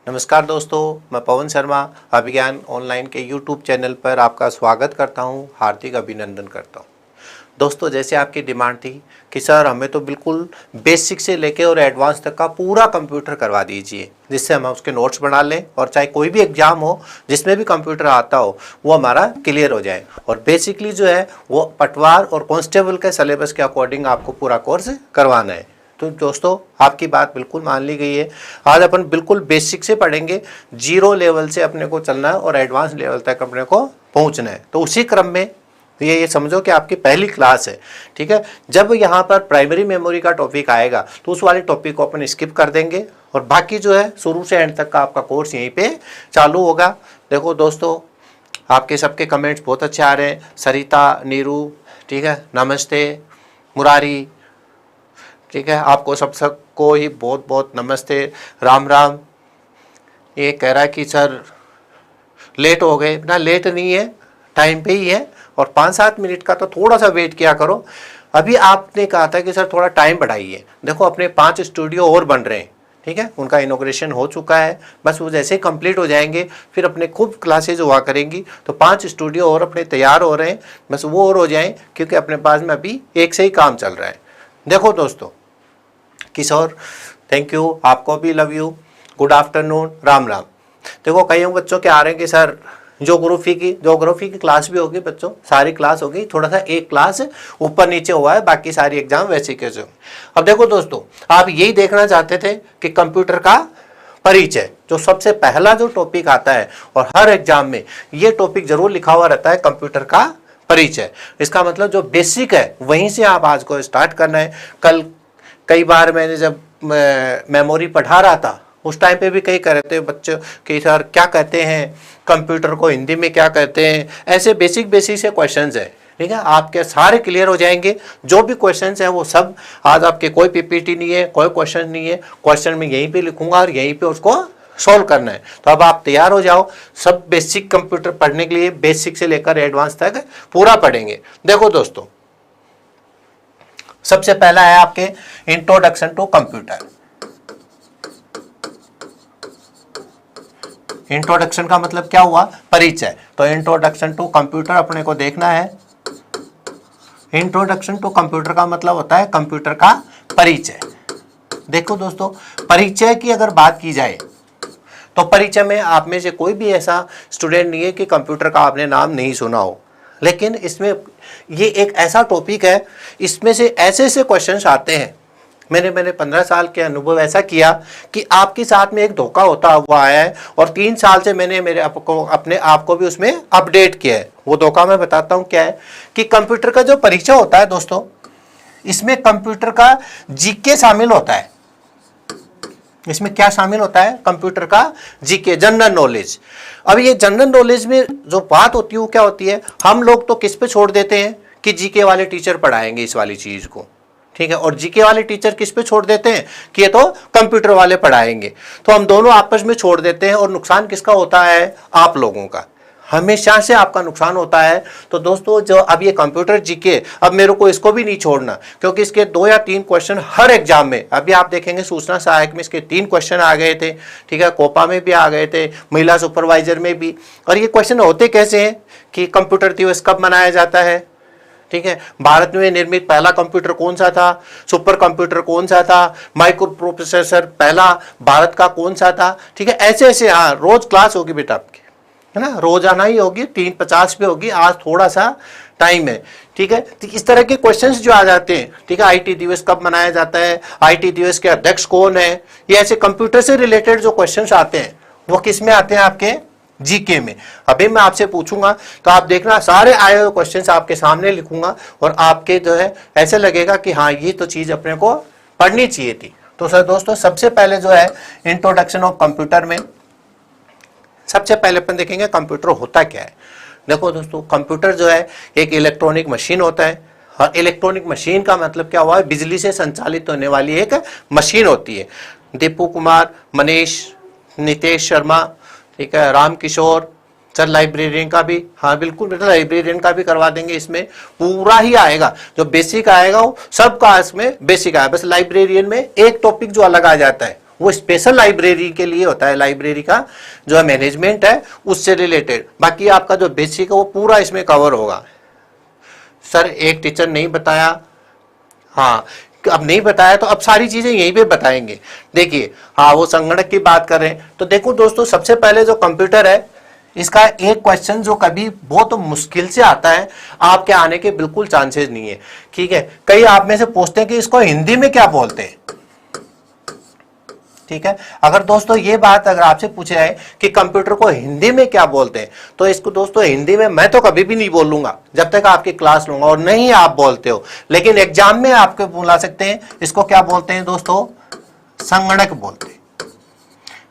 नमस्कार दोस्तों, मैं पवन शर्मा अभिज्ञान ऑनलाइन के YouTube चैनल पर आपका स्वागत करता हूं, हार्दिक अभिनंदन करता हूं। दोस्तों, जैसे आपकी डिमांड थी कि सर हमें तो बिल्कुल बेसिक से लेके और एडवांस तक का पूरा कंप्यूटर करवा दीजिए, जिससे हम उसके नोट्स बना लें और चाहे कोई भी एग्जाम हो जिसमें भी कंप्यूटर आता हो वो हमारा क्लियर हो जाए। और बेसिकली जो है वो पटवार और कांस्टेबल के सिलेबस के अकॉर्डिंग आपको पूरा कोर्स करवाना है। तो दोस्तों, आपकी बात बिल्कुल मान ली गई है। आज अपन बिल्कुल बेसिक से पढ़ेंगे, जीरो लेवल से अपने को चलना है और एडवांस लेवल तक अपने को पहुंचना है। तो उसी क्रम में ये समझो कि आपकी पहली क्लास है, ठीक है। जब यहाँ पर प्राइमरी मेमोरी का टॉपिक आएगा तो उस वाले टॉपिक को अपन स्किप कर देंगे और बाकी जो है शुरू से एंड तक का आपका कोर्स यहीं पे चालू होगा। देखो दोस्तों, आपके सबके कमेंट्स बहुत अच्छे आ रहे हैं। सरिता, नीरू, ठीक है, नमस्ते, मुरारी, ठीक है, आपको सबको ही बहुत बहुत नमस्ते, राम राम। ये कह रहा है कि सर लेट हो गए ना, लेट नहीं है, टाइम पे ही है और 5-7 मिनट का तो थोड़ा सा वेट किया करो। अभी आपने कहा था कि सर थोड़ा टाइम बढ़ाइए। देखो, अपने 5 स्टूडियो और बन रहे हैं, ठीक है, उनका इनॉग्रेशन हो चुका है। बस वो जैसे ही कंप्लीट हो जाएंगे फिर अपने खूब क्लासेज हुआ करेंगी। तो 5 स्टूडियो और अपने तैयार हो रहे हैं, बस वो और हो जाएं, क्योंकि अपने पास में अभी एक से ही काम चल रहा है। देखो दोस्तों, किशोर थैंक यू, आपको भी love you, good afternoon, Ram Ram. देखो, कई बच्चों के आ रहे हैं कि सर ज्योग्राफी की क्लास भी होगी बच्चों, सारी क्लास होगी, थोड़ा सा एक क्लास ऊपर नीचे हुआ है, बाकी सारी एग्जाम वैसे कैसे होंगे। अब देखो दोस्तों, आप यही देखना चाहते थे कि कंप्यूटर का परिचय जो सबसे पहला जो टॉपिक आता है और हर एग्जाम में ये टॉपिक जरूर लिखा हुआ रहता है, कंप्यूटर का परिचय। इसका मतलब जो बेसिक है वहीं से आप आज को स्टार्ट करना है। कल कई बार मैंने जब मेमोरी पढ़ा रहा था उस टाइम पे भी कई कह रहे थे बच्चों कि सर क्या कहते हैं कंप्यूटर को हिंदी में, क्या कहते हैं। ऐसे बेसिक से क्वेश्चंस है, ठीक है, आपके सारे क्लियर हो जाएंगे। जो भी क्वेश्चंस हैं वो सब आज आपके, कोई पीपीटी नहीं है, कोई क्वेश्चन नहीं है, क्वेश्चन मैं यहीं पे लिखूंगा और यहीं पे उसको सॉल्व करना है। तो अब आप तैयार हो जाओ, सब बेसिक कंप्यूटर पढ़ने के लिए बेसिक से लेकर एडवांस तक पूरा पढ़ेंगे। देखो दोस्तों, सबसे पहला है आपके इंट्रोडक्शन टू कंप्यूटर। इंट्रोडक्शन का मतलब क्या हुआ? परिचय। तो इंट्रोडक्शन टू कंप्यूटर अपने को देखना है। इंट्रोडक्शन टू कंप्यूटर का मतलब होता है कंप्यूटर का परिचय। देखो दोस्तों, परिचय की अगर बात की जाए तो परिचय में आप में से कोई भी ऐसा स्टूडेंट नहीं है कि कंप्यूटर का आपने नाम नहीं सुना हो, लेकिन इसमें ये एक ऐसा टॉपिक है, इसमें से ऐसे क्वेश्चंस आते हैं। मैंने 15 साल के अनुभव ऐसा किया कि आपके साथ में एक धोखा होता हुआ आया है और 3 साल से मैंने अपने आप को भी उसमें अपडेट किया है। वो धोखा मैं बताता हूँ क्या है कि कंप्यूटर का जो परिचय होता है दोस्तों, इसमें कंप्यूटर का जीके शामिल होता है। इसमें क्या शामिल होता है? कंप्यूटर का जीके, जनरल नॉलेज। अब ये जनरल नॉलेज में जो बात होती है वो क्या होती है, हम लोग तो किस पे छोड़ देते हैं कि जीके वाले टीचर पढ़ाएंगे इस वाली चीज को, ठीक है, और जीके वाले टीचर किस पे छोड़ देते हैं कि ये तो कंप्यूटर वाले पढ़ाएंगे। तो हम दोनों आपस में छोड़ देते हैं और नुकसान किसका होता है? आप लोगों का, हमेशा से आपका नुकसान होता है। तो दोस्तों, जो अब ये कंप्यूटर जीके, अब मेरे को इसको भी नहीं छोड़ना, क्योंकि इसके 2 या 3 क्वेश्चन हर एग्जाम में, अभी आप देखेंगे सूचना सहायक में इसके 3 क्वेश्चन आ गए थे, ठीक है, कोपा में भी आ गए थे, महिला सुपरवाइजर में भी। और ये क्वेश्चन होते कैसे हैं कि कंप्यूटर दिवस कब मनाया जाता है, ठीक है, भारत में निर्मित पहला कंप्यूटर कौन सा था, सुपर कंप्यूटर कौन सा था, माइक्रो प्रोसेसर पहला भारत का कौन सा था, ठीक है, ऐसे। हाँ, रोज क्लास होगी बेटा आपकी, है ना, रोजाना ही होगी, 3:50 पे होगी। आज थोड़ा सा टाइम है, ठीक है। तो इस तरह के क्वेश्चंस जो आ जाते हैं, ठीक है, आईटी दिवस कब मनाया जाता है, आईटी दिवस के अध्यक्ष कौन है, ये ऐसे कंप्यूटर से रिलेटेड जो क्वेश्चंस आते हैं वो किस में आते हैं? आपके जीके में। अभी मैं आपसे पूछूंगा तो आप देखना, सारे आए हुए क्वेश्चंस आपके सामने लिखूंगा और आपके जो है ऐसे लगेगा कि हाँ, ये तो चीज अपने को पढ़नी चाहिए थी। तो सर दोस्तों, सबसे पहले जो है इंट्रोडक्शन ऑफ कंप्यूटर में सबसे पहले अपन देखेंगे कंप्यूटर होता क्या है। देखो दोस्तों, कंप्यूटर जो है एक इलेक्ट्रॉनिक मशीन होता है। और इलेक्ट्रॉनिक मशीन का मतलब क्या हुआ है? बिजली से संचालित होने वाली एक मशीन होती है। दीपू कुमार, मनीष, नितेश शर्मा, ठीक है, राम किशोर, सर लाइब्रेरियन का भी, हाँ बिल्कुल बेटा, लाइब्रेरियन का भी करवा देंगे। इसमें पूरा ही आएगा, जो बेसिक आएगा वो सबका इसमें बेसिक आएगा। बस लाइब्रेरियन में एक टॉपिक जो अलग आ जाता है वो स्पेशल लाइब्रेरी के लिए होता है, लाइब्रेरी का जो मैनेजमेंट है उससे रिलेटेड। बाकी आपका जो बेसिक है वो पूरा इसमें कवर होगा। सर एक टीचर नहीं बताया, हाँ अब नहीं बताया तो अब सारी चीजें यहीं पे बताएंगे। देखिए हाँ वो संगणक की बात कर रहे हैं तो देखो दोस्तों, सबसे पहले जो कंप्यूटर है इसका एक क्वेश्चन जो कभी बहुत मुश्किल से आता है, आपके आने के बिल्कुल चांसेस नहीं है। ठीक है, कई आप में से पूछते हैं कि इसको हिंदी में क्या बोलते हैं। ठीक है, अगर दोस्तों ये बात अगर आपसे पूछे जाए कि कंप्यूटर को हिंदी में क्या बोलते हैं, तो इसको दोस्तों हिंदी में मैं तो कभी भी नहीं बोलूंगा जब तक आपकी क्लास लूंगा, और नहीं आप बोलते हो, लेकिन एग्जाम में आपको बुला सकते हैं। इसको क्या बोलते हैं दोस्तों, संगणक बोलते हैं।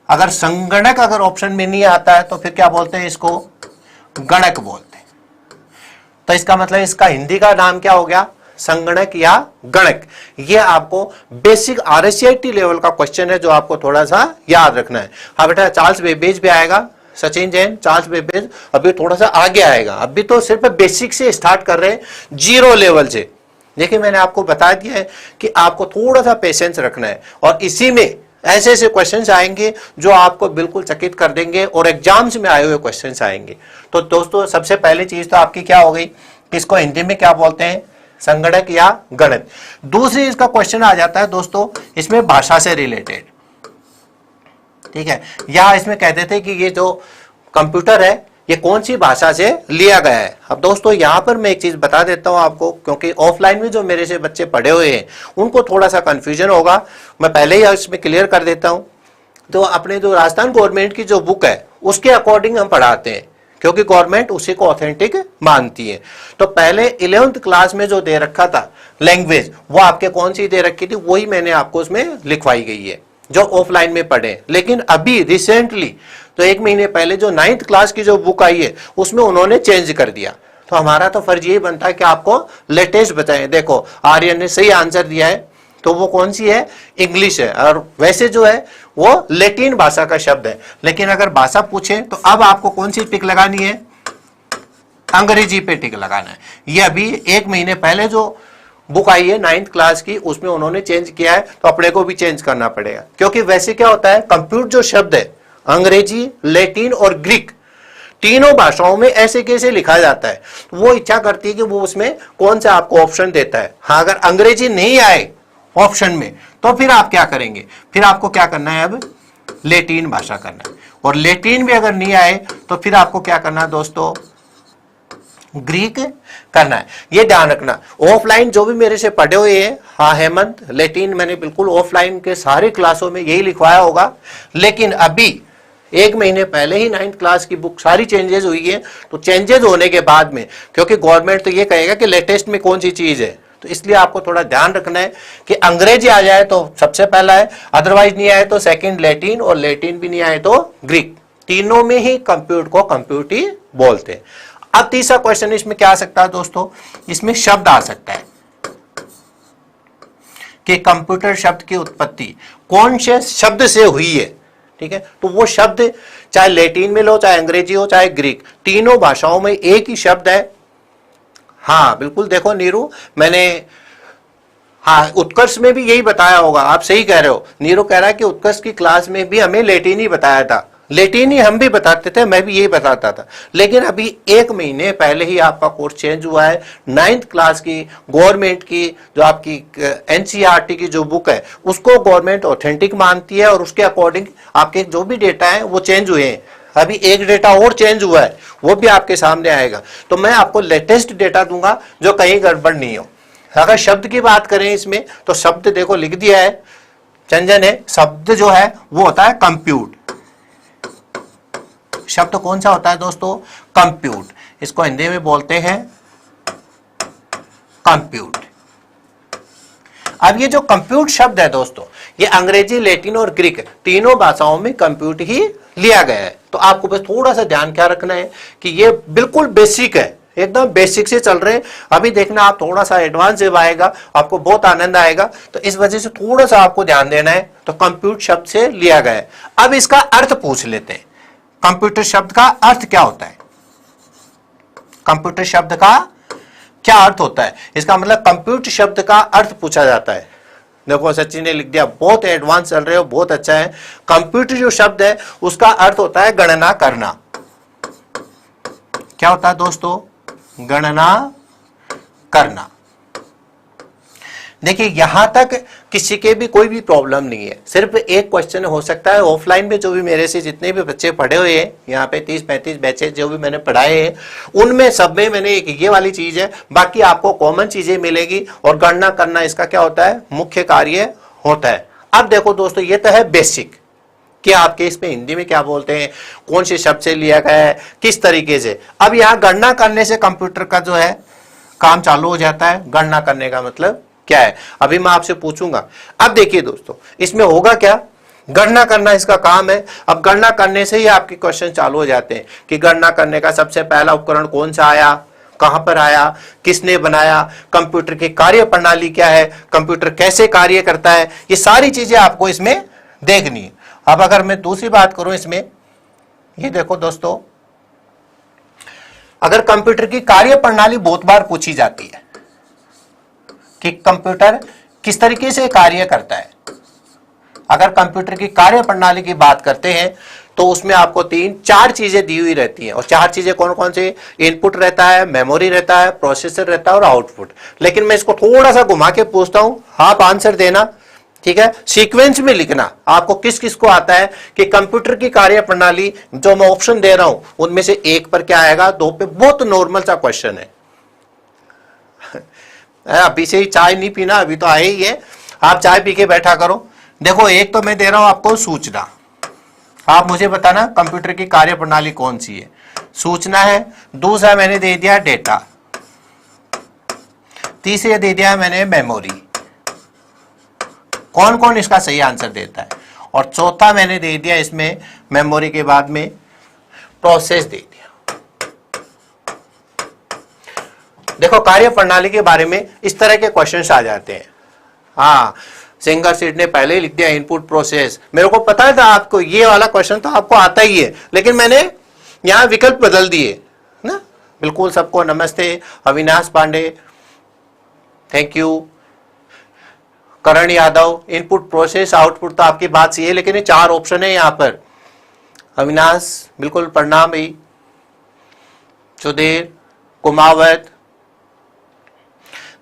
अगर संगणक अगर ऑप्शन में नहीं आता है तो फिर क्या बोलते हैं, इसको गणक बोलते हैं। तो इसका मतलब इसका हिंदी का नाम क्या हो गया, संगणक या गणक। ये आपको बेसिक RSCIT लेवल का क्वेश्चन है जो आपको थोड़ा सा याद रखना है। हाँ बेटा, चार्ल्स बेबेज भी आएगा, सचिन जैन, चार्ल्स बेबेज अभी थोड़ा सा आगे आएगा। अभी तो सिर्फ बेसिक से स्टार्ट कर रहे हैं, 0 लेवल से। देखिए मैंने आपको बता दिया है कि आपको थोड़ा सा पेशेंस रखना है, और इसी में ऐसे ऐसे क्वेश्चंस आएंगे जो आपको बिल्कुल चकित कर देंगे, और एग्जाम्स में आए हुए क्वेश्चंस आएंगे। तो दोस्तों सबसे पहली चीज तो आपकी क्या हो गई कि इसको हिंदी में क्या बोलते हैं, संगणक या गणक। दूसरी इसका क्वेश्चन आ जाता है दोस्तों इसमें भाषा से रिलेटेड। ठीक है, या इसमें कहते थे कि ये जो कंप्यूटर है ये कौन सी भाषा से लिया गया है। अब दोस्तों यहां पर मैं एक चीज बता देता हूं आपको, क्योंकि ऑफलाइन में जो मेरे से बच्चे पढ़े हुए हैं उनको थोड़ा सा कंफ्यूजन होगा, मैं पहले ही इसमें क्लियर कर देता हूं। तो अपने जो राजस्थान गवर्नमेंट की जो बुक है उसके अकॉर्डिंग हम पढ़ाते हैं, क्योंकि गवर्नमेंट उसी को ऑथेंटिक मानती है। तो पहले 11th क्लास में जो दे रखा था लैंग्वेज, वो आपके कौन सी दे रखी थी, वही मैंने आपको उसमें लिखवाई गई है जो ऑफलाइन में पढ़े। लेकिन अभी रिसेंटली तो 1 महीने पहले जो 9th क्लास की जो बुक आई है उसमें उन्होंने चेंज कर दिया। तो हमारा तो फर्ज यही बनता है कि आपको लेटेस्ट बताएं। देखो आर्यन ने सही आंसर दिया है, तो वो कौन सी है, इंग्लिश है, और वैसे जो है वो लैटिन भाषा का शब्द है। लेकिन अगर भाषा पूछे तो अब आपको कौन सी टिक लगानी है, अंग्रेजी पे टिक लगाना है। ये अभी 1 महीने पहले जो बुक आई है 9th क्लास की उसमें उन्होंने चेंज किया है, तो अपने को भी चेंज करना पड़ेगा। क्योंकि वैसे क्या होता है, कंप्यूटर जो शब्द है अंग्रेजी, लैटिन और ग्रीक तीनों भाषाओं में ऐसे कैसे लिखा जाता है, वो इच्छा करती है कि वो उसमें कौन सा आपको ऑप्शन देता है। हाँ अगर अंग्रेजी नहीं आए ऑप्शन में तो फिर आप क्या करेंगे, फिर आपको क्या करना है, अब लैटिन भाषा करना है। और लैटिन भी अगर नहीं आए तो फिर आपको क्या करना है दोस्तों, ग्रीक करना है। ये ध्यान रखना। ऑफलाइन जो भी मेरे से पढ़े हुए हैं, हाँ हेमंत, लैटिन मैंने बिल्कुल ऑफलाइन के सारे क्लासों में यही लिखवाया होगा। लेकिन अभी 1 महीने पहले ही 9th क्लास की बुक सारी चेंजेस हुई है। तो चेंजेस होने के बाद में, क्योंकि गवर्नमेंट तो ये कहेगा कि लेटेस्ट में कौन सी चीज है, तो इसलिए आपको थोड़ा ध्यान रखना है कि अंग्रेजी आ जाए तो सबसे पहला है, अदरवाइज नहीं आए तो सेकंड लैटिन, और लैटिन भी नहीं आए तो ग्रीक। तीनों में ही कंप्यूटर को कंप्यूटर ही बोलते हैं। अब तीसरा क्वेश्चन इसमें क्या आ सकता है दोस्तों, इसमें शब्द आ सकता है कि कंप्यूटर शब्द की उत्पत्ति कौन से शब्द से हुई है। ठीक है, तो वो शब्द चाहे लैटिन में लो, चाहे अंग्रेजी हो, चाहे ग्रीक, तीनों भाषाओं में एक ही शब्द है। हाँ बिल्कुल, देखो नीरू, मैंने हाँ उत्कर्ष में भी यही बताया होगा, आप सही कह रहे हो। नीरू कह रहा है कि उत्कर्ष की क्लास में भी हमें लैटिन ही बताया था, लैटिन ही हम भी बताते थे, मैं भी यही बताता था। लेकिन अभी 1 महीने पहले ही आपका कोर्स चेंज हुआ है। 9th क्लास की गवर्नमेंट की जो आपकी NCERT की जो बुक है उसको गवर्नमेंट ऑथेंटिक मानती है, और उसके अकॉर्डिंग आपके जो भी डेटा है वो चेंज हुए हैं। अभी एक डेटा और चेंज हुआ है, वो भी आपके सामने आएगा। तो मैं आपको लेटेस्ट डेटा दूंगा जो कहीं गड़बड़ नहीं हो। अगर शब्द की बात करें इसमें, तो शब्द देखो लिख दिया है चंजन है, शब्द जो है वो होता है कंप्यूट। शब्द कौन सा होता है दोस्तों, कंप्यूट। इसको हिंदी में बोलते हैं कंप्यूट। अब ये जो कंप्यूट शब्द है दोस्तों, ये अंग्रेजी, लैटिन और ग्रीक तीनों भाषाओं में कंप्यूट ही लिया गया है। तो आपको बस थोड़ा सा ध्यान क्या रखना है कि ये बिल्कुल बेसिक है, एकदम बेसिक से चल रहे हैं। अभी देखना आप थोड़ा सा एडवांस जब आएगा आपको बहुत आनंद आएगा, तो इस वजह से थोड़ा सा आपको ध्यान देना है। तो कंप्यूट शब्द से लिया गया है। अब इसका अर्थ पूछ लेते हैं, कंप्यूटर शब्द का अर्थ क्या होता है, कंप्यूटर शब्द का क्या अर्थ होता है। इसका मतलब कंप्यूटर शब्द का अर्थ पूछा जाता है। देखो सचिन ने लिख दिया, बहुत एडवांस चल रहे हो, बहुत अच्छा है। कंप्यूटर जो शब्द है उसका अर्थ होता है गणना करना। क्या होता है दोस्तों? गणना करना। देखिए यहां तक किसी के भी कोई भी प्रॉब्लम नहीं है। सिर्फ एक क्वेश्चन हो सकता है ऑफलाइन में, जो भी मेरे से जितने भी बच्चे पढ़े हुए हैं यहाँ पे 30-35 बैचेज जो भी मैंने पढ़ाए हैं, उनमें सब में मैंने एक ये वाली चीज है, बाकी आपको कॉमन चीजें मिलेगी। और गणना करना इसका क्या होता है? मुख्य कार्य होता है। अब देखो दोस्तों, ये तो है बेसिक कि आपके इसमें हिंदी में क्या बोलते हैं, कौन से शब्द से लिया गया है, किस तरीके से। अब यहाँ गणना करने से कंप्यूटर का जो है काम चालू हो जाता है। गणना करने का मतलब क्या है, अभी मैं आपसे पूछूंगा। अब देखिए दोस्तों, इसमें होगा क्या, गणना करना इसका काम है। अब गणना करने से ही आपके क्वेश्चन चालू हो जाते हैं कि गणना करने का सबसे पहला उपकरण कौन सा आया, कहां पर आया, किसने बनाया, कंप्यूटर की कार्य प्रणाली क्या है, कंप्यूटर कैसे कार्य करता है, ये सारी चीजें आपको इसमें देखनी है। अब अगर मैं दूसरी बात करूं इसमें, ये देखो दोस्तों, अगर कंप्यूटर की कार्य प्रणाली बहुत बार पूछी जाती है कि कंप्यूटर किस तरीके से कार्य करता है। अगर कंप्यूटर की कार्य प्रणाली की बात करते हैं तो उसमें आपको 3-4 चीजें दी हुई रहती हैं। और 4 चीजें कौन कौन सी? इनपुट रहता है, मेमोरी रहता है, प्रोसेसर रहता है और आउटपुट। लेकिन मैं इसको थोड़ा सा घुमा के पूछता हूं, आप आंसर देना, ठीक है? सीक्वेंस में लिखना आपको किस किस को आता है कि कंप्यूटर की कार्य प्रणाली, जो मैं ऑप्शन दे रहा हूं उनमें से 1 पर क्या आएगा, 2 पे। बहुत नॉर्मल सा क्वेश्चन है। अभी से ही चाय नहीं पीना, अभी तो आए ही है, आप चाय पी के बैठा करो। देखो, एक तो मैं दे रहा हूं आपको सूचना, आप मुझे बताना कंप्यूटर की कार्य प्रणाली कौन सी है, सूचना है। दूसरा मैंने दे दिया डेटा, तीसरे दे दिया मैंने मेमोरी, कौन कौन इसका सही आंसर देता है। और चौथा मैंने दे दिया इसमें मेमोरी के बाद में प्रोसेस दे दिया। देखो, कार्य प्रणाली के बारे में इस तरह के क्वेश्चंस आ जाते हैं। हाँ, सिंगर सीट ने पहले ही लिख दिया इनपुट प्रोसेस। मेरे को पता था आपको ये वाला क्वेश्चन तो आपको आता ही है, लेकिन मैंने यहां विकल्प बदल दिए ना। बिल्कुल, सबको नमस्ते। Avinash Pandey, thank you. Karan Yadav, input process output, तो आपकी बात सही है, लेकिन ये 4 ऑप्शन है यहाँ पर। अविनाश, बिल्कुल प्रणाम भाई। सुधीर, कुमावत,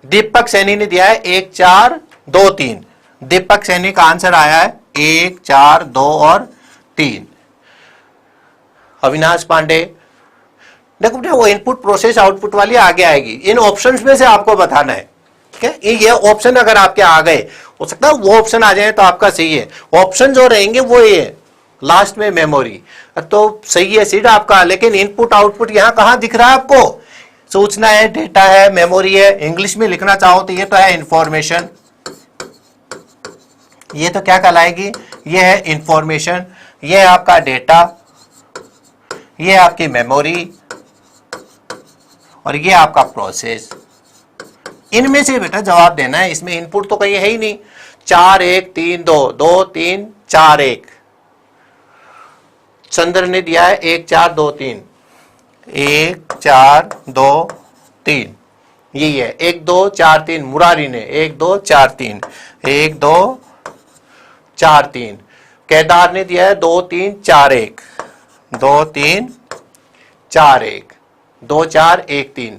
दीपक सैनी ने दिया है 1 4 2 3। दीपक सैनी का आंसर आया है 1 4 2 और 3। अविनाश पांडे, देखो बेटा, वो इनपुट प्रोसेस आउटपुट वाली आगे आएगी। इन ऑप्शंस में से आपको बताना है, ठीक है? ये ऑप्शन अगर आपके आ गए, हो सकता है वो ऑप्शन आ जाए तो आपका सही है। ऑप्शन जो रहेंगे वो ये लास्ट में मेमोरी, तो सही है सीधा आपका। लेकिन इनपुट आउटपुट यहां कहां दिख रहा है आपको? सूचना है, डेटा है, मेमोरी है। इंग्लिश में लिखना चाहो तो ये तो है इंफॉर्मेशन, ये तो क्या कहलाएगी? ये है इंफॉर्मेशन। ये है आपका डेटा, ये है आपकी मेमोरी और ये आपका प्रोसेस। इनमें से बेटा जवाब देना है। इसमें इनपुट तो कहीं है ही नहीं। 4 1 3 2 2 3 4 1। चंद्र ने दिया है 1 4 2 3। 1 4 2 3, यही है 1 2 4 3। मुरारी ने 1 2 4 3, 1 2 4 3। केदार ने दिया है 2 3 4 1, 2 3 4 1, 2 4 1 3।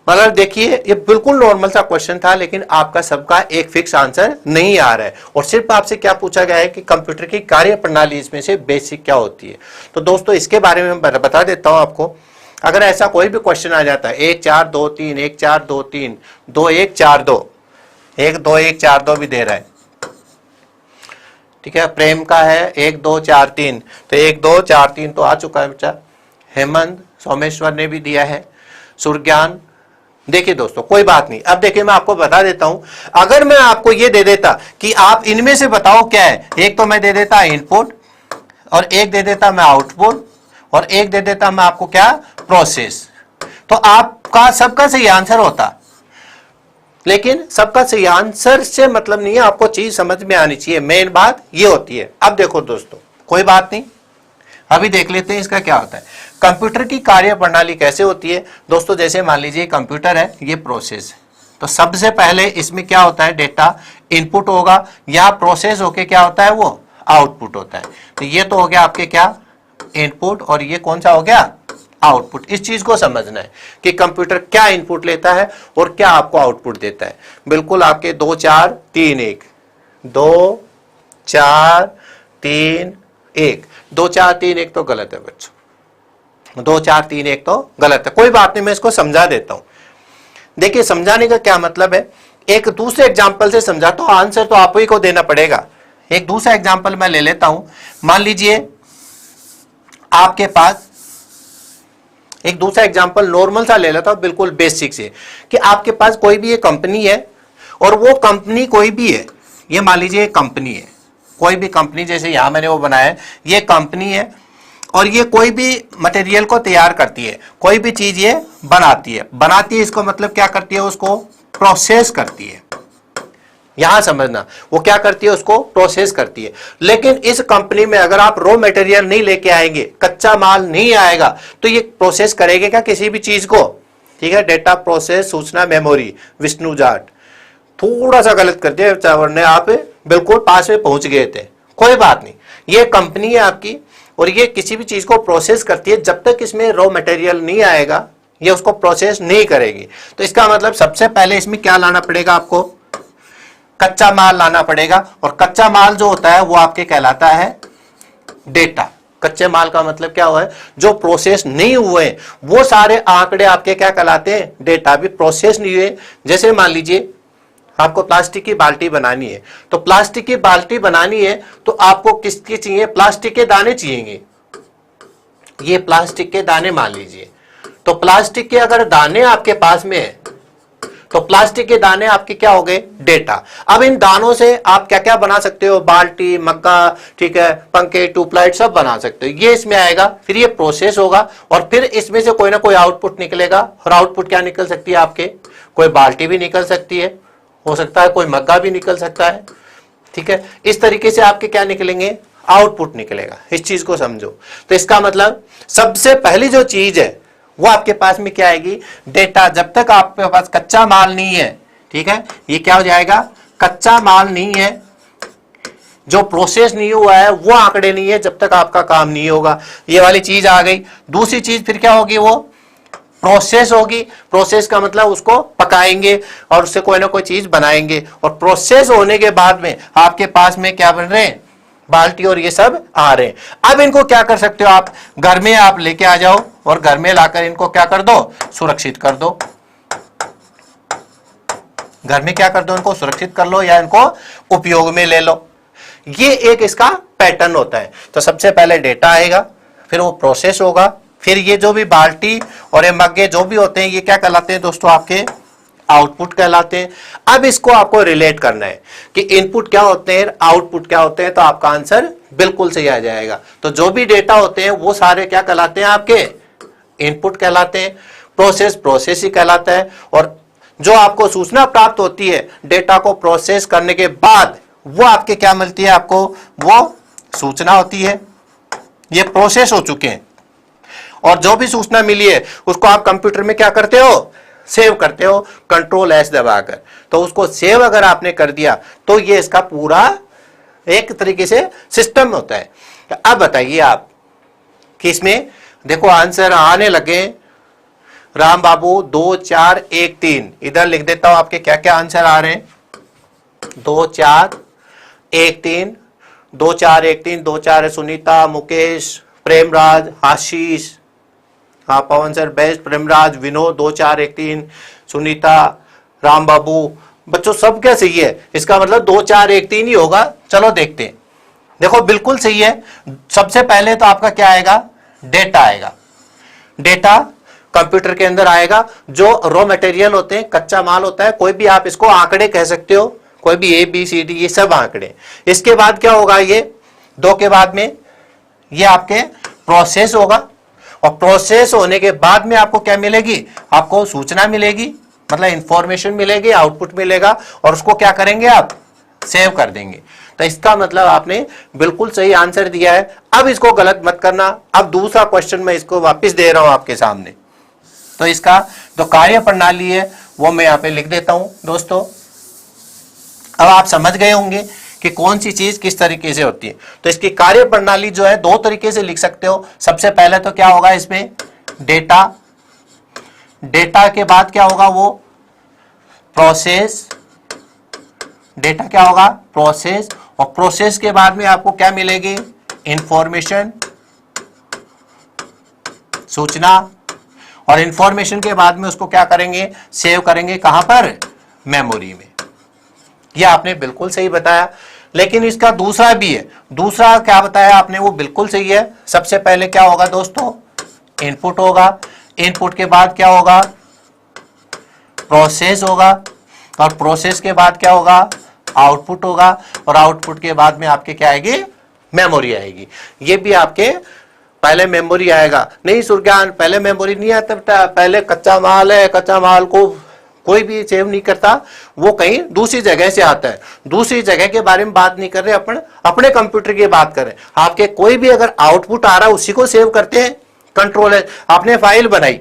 मतलब देखिए, ये बिल्कुल नॉर्मल सा क्वेश्चन था, लेकिन आपका सबका एक फिक्स आंसर नहीं आ रहा है। और सिर्फ आपसे क्या पूछा गया है कि कंप्यूटर की कार्य प्रणाली इसमें से बेसिक क्या होती है। तो दोस्तों, इसके बारे में बता देता हूं आपको। अगर ऐसा कोई भी क्वेश्चन आ जाता है 1 4 2 3, 1 4 2 3, 2 1 4 2, 1 2 1 4 2 भी दे रहा है, ठीक है? प्रेम का है 1 2 4 3, तो 1 2 4 3 तो आ चुका है बच्चा। हेमंत सोमेश्वर ने भी दिया है। सुरज्ञान, देखिए दोस्तों, कोई बात नहीं। अब देखिए, मैं आपको बता देता हूं। अगर मैं आपको ये दे देता कि आप इनमें से बताओ क्या है, एक तो मैं दे देता इनपुट, और एक दे देता मैं आउटपुट, और एक दे देता मैं आपको क्या, प्रोसेस, तो आपका सबका सही आंसर होता। लेकिन सबका सही आंसर से मतलब नहीं है, आपको चीज समझ में आनी चाहिए। मेन बात ये होती है। अब देखो दोस्तों, कोई बात नहीं, अभी देख लेते हैं इसका क्या होता है। कंप्यूटर की कार्य प्रणाली कैसे होती है दोस्तों? जैसे मान लीजिए कंप्यूटर है, ये प्रोसेस है, तो सबसे पहले इसमें क्या होता है, डेटा इनपुट होगा, यहाँ प्रोसेस होके क्या होता है वो आउटपुट होता है। तो ये तो हो गया आपके क्या इनपुट और ये कौन सा हो गया आउटपुट। इस चीज को समझना है कि कंप्यूटर क्या इनपुट लेता है और क्या आपको आउटपुट देता है। बिल्कुल आपके 2 4 3 1 2 4 3 1 2 4 3 1 तो गलत है बच्चों, 2 4 3 1 तो गलत है। कोई बात नहीं, मैं इसको समझा देता हूं। देखिए समझाने का क्या मतलब है, एक दूसरे एग्जाम्पल से समझाता हूं, आंसर तो आप ही को देना पड़ेगा। एक दूसरा एग्जाम्पल मैं ले लेता हूं। मान लीजिए आपके पास एक दूसरा एग्जाम्पल नॉर्मल सा ले लेता हूं, बिल्कुल बेसिक से, कि आपके पास कोई भी एक कंपनी है और वो कंपनी कोई भी है, ये मान लीजिए कंपनी है, कोई भी कंपनी, जैसे यहां मैंने वो बनाया है, ये कंपनी है और ये कोई भी मटेरियल को तैयार करती है, कोई भी चीज ये बनाती है, इसको मतलब क्या करती है, उसको प्रोसेस करती है। यहां समझना, वो क्या करती है, उसको प्रोसेस करती है। लेकिन इस कंपनी में अगर आप रॉ मटेरियल नहीं लेके आएंगे, कच्चा माल नहीं आएगा, तो ये प्रोसेस करेंगे क्या किसी भी चीज को? ठीक है, डेटा प्रोसेस सूचना मेमोरी विष्णु जाट, थोड़ा सा गलत कर दिया वरना आप बिल्कुल पास में पहुंच गए थे। कोई बात नहीं, ये कंपनी है आपकी और ये किसी भी चीज को प्रोसेस करती है। जब तक इसमें रॉ मटेरियल नहीं आएगा ये उसको प्रोसेस नहीं करेगी। तो इसका मतलब सबसे पहले इसमें क्या लाना पड़ेगा आपको? कच्चा माल लाना पड़ेगा। और कच्चा माल जो होता है वो आपके कहलाता है डेटा। कच्चे माल का मतलब क्या हुआ है? जो प्रोसेस नहीं हुए वो सारे आंकड़े आपके क्या कहलाते हैं? डेटा। भी प्रोसेस नहीं हुए, जैसे मान लीजिए आपको प्लास्टिक की बाल्टी बनानी है, तो प्लास्टिक की बाल्टी बनानी है तो आपको किसके चाहिए? प्लास्टिक के दाने चाहिए। ये प्लास्टिक के दाने मान लीजिए, तो प्लास्टिक के अगर दाने आपके पास में है तो प्लास्टिक के दाने आपके क्या हो गए? डेटा। अब इन दानों से आप क्या क्या बना सकते हो? बाल्टी, मग्गा, ठीक है, पंखे, ट्यूबलाइट सब बना सकते हो। ये इसमें आएगा, फिर ये प्रोसेस होगा और फिर इसमें से कोई ना कोई आउटपुट निकलेगा। और आउटपुट क्या निकल सकती है आपके? कोई बाल्टी भी निकल सकती है, हो सकता है कोई मग्गा भी निकल सकता है। ठीक है, इस तरीके से आपके क्या निकलेंगे? आउटपुट निकलेगा। इस चीज को समझो। तो इसका मतलब सबसे पहली जो चीज है वो आपके पास में क्या आएगी? डेटा। जब तक आपके पास कच्चा माल नहीं है, ठीक है, ये क्या हो जाएगा? कच्चा माल नहीं है, जो प्रोसेस नहीं हुआ है, वो आंकड़े नहीं है, जब तक आपका काम नहीं होगा। ये वाली चीज आ गई। दूसरी चीज फिर क्या होगी? वो प्रोसेस होगी। प्रोसेस का मतलब उसको पकाएंगे और उससे कोई ना कोई चीज बनाएंगे। और प्रोसेस होने के बाद में आपके पास में क्या बन रहे हैं? बाल्टी और ये सब आ रहे हैं। अब इनको क्या कर सकते हो? आप घर में आप लेके आ जाओ और घर में लाकर इनको क्या कर दो? सुरक्षित कर दो। घर में क्या कर दो? इनको सुरक्षित कर लो या इनको उपयोग में ले लो। ये एक इसका पैटर्न होता है। तो सबसे पहले डेटा आएगा, फिर वो प्रोसेस होगा, फिर ये जो भी बाल्टी और ये मग्गे जो भी होते हैं ये क्या कहलाते हैं दोस्तों? आपके आउटपुट कहलाते हैं। अब इसको आपको रिलेट करना है कि इनपुट क्या होते हैं, आउटपुट क्या होते हैं, तो आपका आंसर बिल्कुल सही आ जाएगा। तो जो भी डेटा होते हैं वो सारे क्या कहलाते हैं? आपके इनपुट कहलाते हैं। प्रोसेस ही कहलाता है। और जो आपको सूचना प्राप्त होती है डेटा को प्रोसेस करने के बाद, वो आपके क्या मिलती है? आपको वो सूचना होती है। ये प्रोसेस हो चुके हैं और जो भी सूचना मिली है उसको आप कंप्यूटर में क्या करते हो? सेव करते हो, कंट्रोल एस दबाकर। तो उसको सेव अगर आपने कर दिया तो ये इसका पूरा एक तरीके से सिस्टम होता है। अब बताइए आप कि इसमें देखो आंसर आने लगे। राम बाबू 2 4 1 3, इधर लिख देता हूं आपके क्या क्या आंसर आ रहे हैं। 2 4 1 3, 2 4 1 3, 2 4 है सुनीता, मुकेश, प्रेमराज, आशीष, हाँ पवन सर बेस्ट, प्रेमराज, विनोद, 2 4 1 3, सुनीता, राम बाबू। बच्चों सब क्या सही है? इसका मतलब 2 4 1 3 ही होगा। चलो देखते हैं। देखो बिल्कुल सही है। सबसे पहले तो आपका क्या आएगा? डेटा आएगा। डेटा कंप्यूटर के अंदर आएगा। जो रॉ मटेरियल होते हैं, कच्चा माल होता है, कोई भी आप इसको आंकड़े कह सकते हो, कोई भी ए बी सी डी, ये सब आंकड़े। इसके बाद क्या होगा? ये 2 के बाद में ये आपके प्रोसेस होगा और प्रोसेस होने के बाद में आपको क्या मिलेगी? आपको सूचना मिलेगी, मतलब इंफॉर्मेशन मिलेगी, आउटपुट मिलेगा और उसको क्या करेंगे? आप सेव कर देंगे। तो इसका मतलब आपने बिल्कुल सही आंसर दिया है। अब इसको गलत मत करना। अब दूसरा क्वेश्चन मैं इसको वापस दे रहा हूं आपके सामने। तो इसका जो कार्य प्रणाली है वो मैं यहां पे लिख देता हूं दोस्तों। अब आप समझ गए होंगे कि कौन सी चीज किस तरीके से होती है। तो इसकी कार्य प्रणाली जो है दो तरीके से लिख सकते हो। सबसे पहले तो क्या होगा इसमें डेटा, डेटा के बाद क्या होगा वो प्रोसेस, डेटा क्या होगा प्रोसेस, और प्रोसेस के बाद में आपको क्या मिलेगी इंफॉर्मेशन, सूचना, और इंफॉर्मेशन के बाद में उसको क्या करेंगे सेव करेंगे कहां पर मेमोरी में। ये आपने बिल्कुल सही बताया। लेकिन इसका दूसरा भी है, दूसरा क्या बताया आपने वो बिल्कुल सही है। सबसे पहले क्या होगा दोस्तों इनपुट होगा, इनपुट के बाद क्या होगा प्रोसेस होगा, और प्रोसेस के बाद क्या होगा आउटपुट होगा, और आउटपुट के बाद में आपके क्या आएगी मेमोरी आएगी। ये भी आपके पहले मेमोरी आएगा। नहीं सुरज्ञान पहले मेमोरी नहीं आता, पहले कच्चा माल है, कच्चा माल को कोई भी सेव नहीं करता, वो कहीं दूसरी जगह से आता है। दूसरी जगह के बारे में बात नहीं कर रहे अपन, अपने कंप्यूटर की बात कर रहे हैं। आपके कोई भी अगर आउटपुट आ रहा है उसी को सेव करते हैं। कंट्रोल है, आपने फाइल बनाई,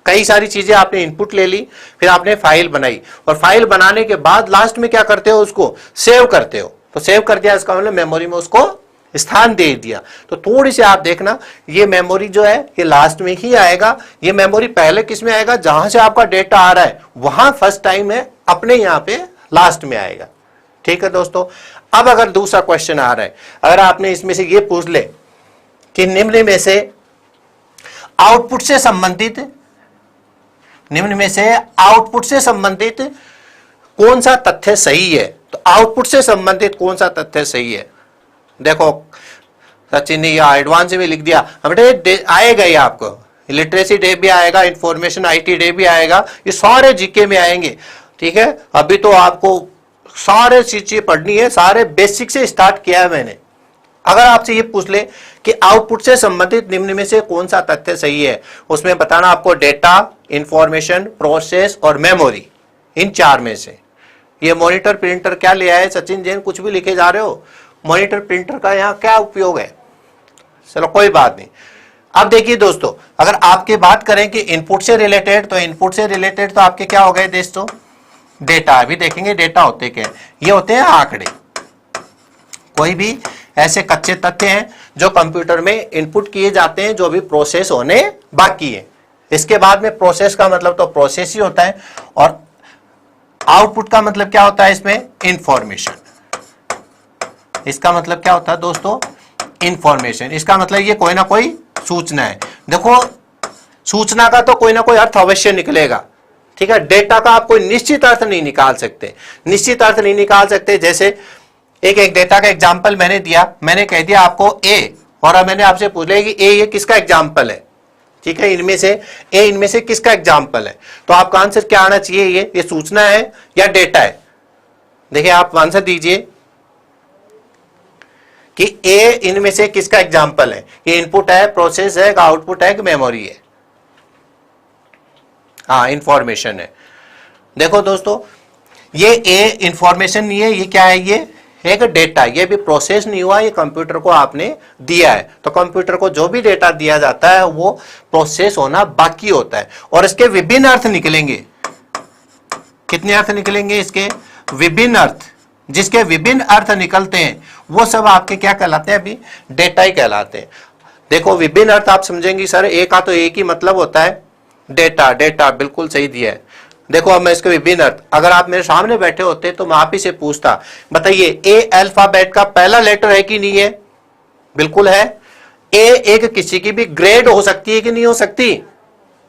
कई सारी चीजें आपने इनपुट ले ली, फिर आपने फाइल बनाई, और फाइल बनाने के बाद लास्ट में क्या करते हो उसको सेव करते हो। तो सेव कर दिया इसका मतलब मेमोरी में उसको स्थान दे दिया। तो थोड़ी सी आप देखना ये मेमोरी जो है ये लास्ट में ही आएगा। ये मेमोरी पहले किस में आएगा जहां से आपका डेटा आ रहा है वहां फर्स्ट टाइम है, अपने यहां पे लास्ट में आएगा। ठीक है दोस्तों। अब अगर दूसरा क्वेश्चन आ रहा है, अगर आपने इसमें से ये पूछ ले कि निम्न में से आउटपुट से संबंधित, निम्न में से आउटपुट से संबंधित कौन सा तथ्य सही है, तो आउटपुट से संबंधित कौन सा तथ्य सही है। देखो सचिन ने यह एडवांस में लिख दिया, बेटे आएगा ये आपको लिटरेसी डे भी आएगा, इंफॉर्मेशन आईटी डे भी आएगा, ये सारे जीके में आएंगे। ठीक है, अभी तो आपको सारे चीजें पढ़नी है, सारे बेसिक से स्टार्ट किया है मैंने। अगर आपसे ये पूछ ले कि आउटपुट से संबंधित निम्न में से कौन सा तथ्य सही है, उसमें बताना आपको डेटा, इंफॉर्मेशन, प्रोसेस और मेमोरी, इन चार में से। ये मॉनिटर प्रिंटर क्या ले आए सचिन जैन, कुछ भी लिखे जा रहे हो, मॉनिटर प्रिंटर का यहाँ क्या उपयोग है। चलो कोई बात नहीं। अब देखिए दोस्तों, अगर आपकी बात करें कि इनपुट से रिलेटेड, तो इनपुट से रिलेटेड तो आपके क्या हो गए दोस्तों डेटा। अभी देखेंगे डेटा होते क्या है, ये होते हैं आंकड़े, कोई भी ऐसे कच्चे तथ्य हैं जो कंप्यूटर में इनपुट किए जाते हैं, जो अभी प्रोसेस होने बाकी है। इसके बाद में प्रोसेस का मतलब तो प्रोसेस ही होता है, और आउटपुट का मतलब क्या होता है इसमें इंफॉर्मेशन। इसका मतलब क्या होता है दोस्तों इंफॉर्मेशन, इसका मतलब ये कोई ना कोई सूचना है। देखो सूचना का तो कोई ना कोई अर्थ अवश्य निकलेगा। ठीक है, डेटा का आप कोई निश्चित अर्थ नहीं निकाल सकते, निश्चित अर्थ नहीं निकाल सकते। जैसे एक डेटा का एग्जाम्पल मैंने दिया, मैंने कह दिया आपको ए, और अब मैंने आपसे पूछ लिया कि ए ये किसका एग्जाम्पल है। ठीक है, इनमें से ए इनमें से किसका एग्जाम्पल है, तो आपका आंसर क्या आना चाहिए, ये सूचना है या डेटा है। देखिए आप आंसर दीजिए कि ए इनमें से किसका एग्जाम्पल है, ये इनपुट है, प्रोसेस है, आउटपुट है कि मेमोरी है। हाँ इंफॉर्मेशन है। देखो दोस्तों ये ए इंफॉर्मेशन नहीं है, ये क्या है, ये एक डेटा, ये भी प्रोसेस नहीं हुआ, ये कंप्यूटर को आपने दिया है। तो कंप्यूटर को जो भी डेटा दिया जाता है वो प्रोसेस होना बाकी होता है, और इसके विभिन्न अर्थ निकलेंगे। कितने अर्थ निकलेंगे इसके, विभिन्न अर्थ। जिसके विभिन्न अर्थ निकलते हैं वो सब आपके क्या कहलाते हैं, अभी डेटा ही कहलाते हैं। देखो विभिन्न अर्थ आप समझेंगे सर, एक का तो एक ही मतलब होता है डेटा, डेटा बिल्कुल सही दिया है। देखो अब मैं इसके विभिन्न अर्थ, अगर आप मेरे सामने बैठे होते तो मैं आप ही से पूछता, बताइए ए अल्फाबेट का पहला लेटर है कि नहीं है, बिल्कुल है। ए एक किसी की भी ग्रेड हो सकती है कि नहीं हो सकती,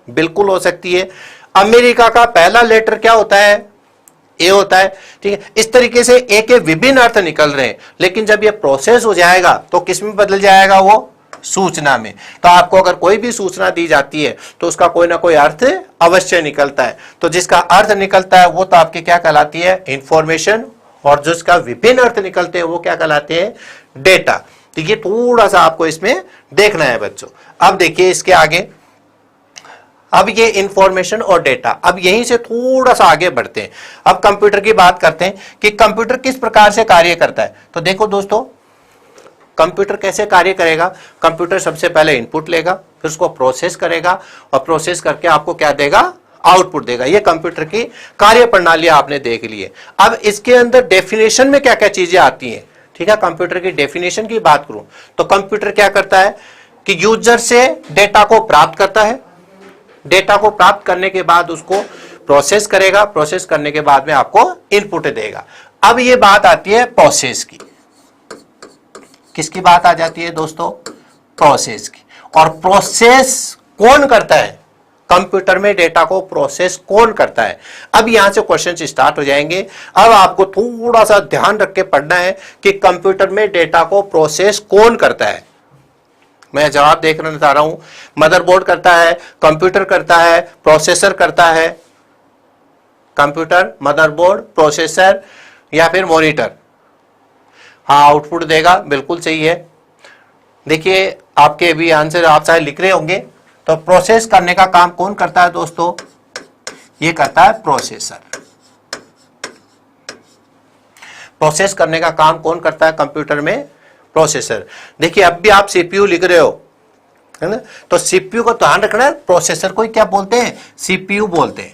बिल्कुल हो सकती है। अमेरिका का पहला लेटर क्या होता है, ए होता है। ठीक है, इस तरीके से ए के विभिन्न अर्थ निकल रहे हैं, लेकिन जब ये प्रोसेस हो जाएगा तो किस में बदल जाएगा, वो सूचना में। तो आपको अगर कोई भी सूचना दी जाती है तो उसका कोई ना कोई अर्थ अवश्य निकलता है। तो जिसका अर्थ निकलता है वो तो आपके क्या कहलाती है, इंफॉर्मेशन, और जिसका विभिन्न अर्थ निकलते हैं वो क्या कहलाते हैं, डेटा। तो ये थोड़ा सा आपको इसमें देखना है बच्चों। अब देखिए इसके आगे, अब ये इंफॉर्मेशन और डेटा, अब यहीं से थोड़ा सा आगे बढ़ते हैं। अब कंप्यूटर की बात करते हैं कि कंप्यूटर किस प्रकार से कार्य करता है। तो देखो दोस्तों कंप्यूटर कैसे कार्य करेगा, कंप्यूटर सबसे पहले इनपुट लेगा, फिर उसको प्रोसेस करेगा, और प्रोसेस करके आपको क्या देगा, आउटपुट देगा। ये कंप्यूटर की कार्य प्रणाली आपने देख ली है। अब इसके अंदर डेफिनेशन में क्या क्या चीजें आती हैं, ठीक है। कंप्यूटर की डेफिनेशन की बात करूं तो कंप्यूटर क्या करता है कि यूजर से डेटा को प्राप्त करता है, डेटा को प्राप्त करने के बाद उसको प्रोसेस करेगा, प्रोसेस करने के बाद में आपको इनपुट देगा। अब ये बात आती है प्रोसेस की। किसकी बात आ जाती है दोस्तों? प्रोसेस की। और प्रोसेस कौन करता है? कंप्यूटर में डेटा को प्रोसेस कौन करता है? अब यहां से क्वेश्चन स्टार्ट हो जाएंगे। अब आपको थोड़ा सा ध्यान रख के पढ़ना है कि कंप्यूटर में डेटा को प्रोसेस कौन करता है। मैं जवाब देखना चाह रहा हूं। मदरबोर्ड करता है, कंप्यूटर करता है, प्रोसेसर करता है। कंप्यूटर, मदरबोर्ड, प्रोसेसर या फिर मॉनिटर। हाँ, आउटपुट देगा, बिल्कुल सही है। देखिए आपके भी आंसर आप शायद लिख रहे होंगे। तो प्रोसेस करने का काम कौन करता है दोस्तों? ये करता है प्रोसेसर। प्रोसेस करने का काम कौन करता है कंप्यूटर में? प्रोसेसर। देखिए अब भी आप सीपीयू लिख रहे हो, है ना, तो सीपीयू को ध्यान रखना है, प्रोसेसर को क्या बोलते हैं? सीपीयू बोलते हैं।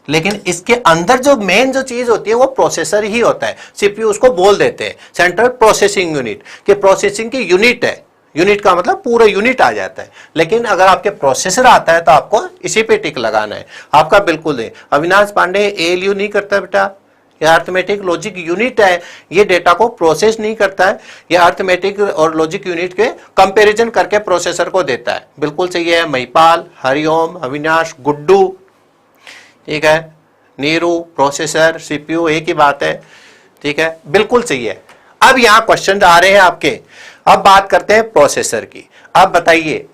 लेकिन इसके अंदर जो मेन जो चीज होती है वो प्रोसेसर ही होता है। सीपीयू उसको बोल देते हैं सेंट्रल प्रोसेसिंग यूनिट, कि प्रोसेसिंग की यूनिट है। यूनिट का मतलब पूरा यूनिट आ जाता है। लेकिन अगर आपके प्रोसेसर आता है तो आपको इसी पे टिक लगाना है। आपका बिल्कुल है। अविनाश पांडे एएलयू नहीं करता बेटा, ये अर्थमेटिक लॉजिक यूनिट है, ये डेटा को प्रोसेस नहीं करता है, ये अर्थमेटिक और लॉजिक यूनिट के कंपैरिजन करके प्रोसेसर को देता है। बिल्कुल सही है। महिपाल, हरिओम, अविनाश, गुड्डू, ठीक है, नीरू, प्रोसेसर, सीपीयू एक ही बात है, ठीक है, बिल्कुल सही है। अब यहां क्वेश्चन आ रहे हैं आपके। अब बात करते हैं प्रोसेसर की। अब बताइए,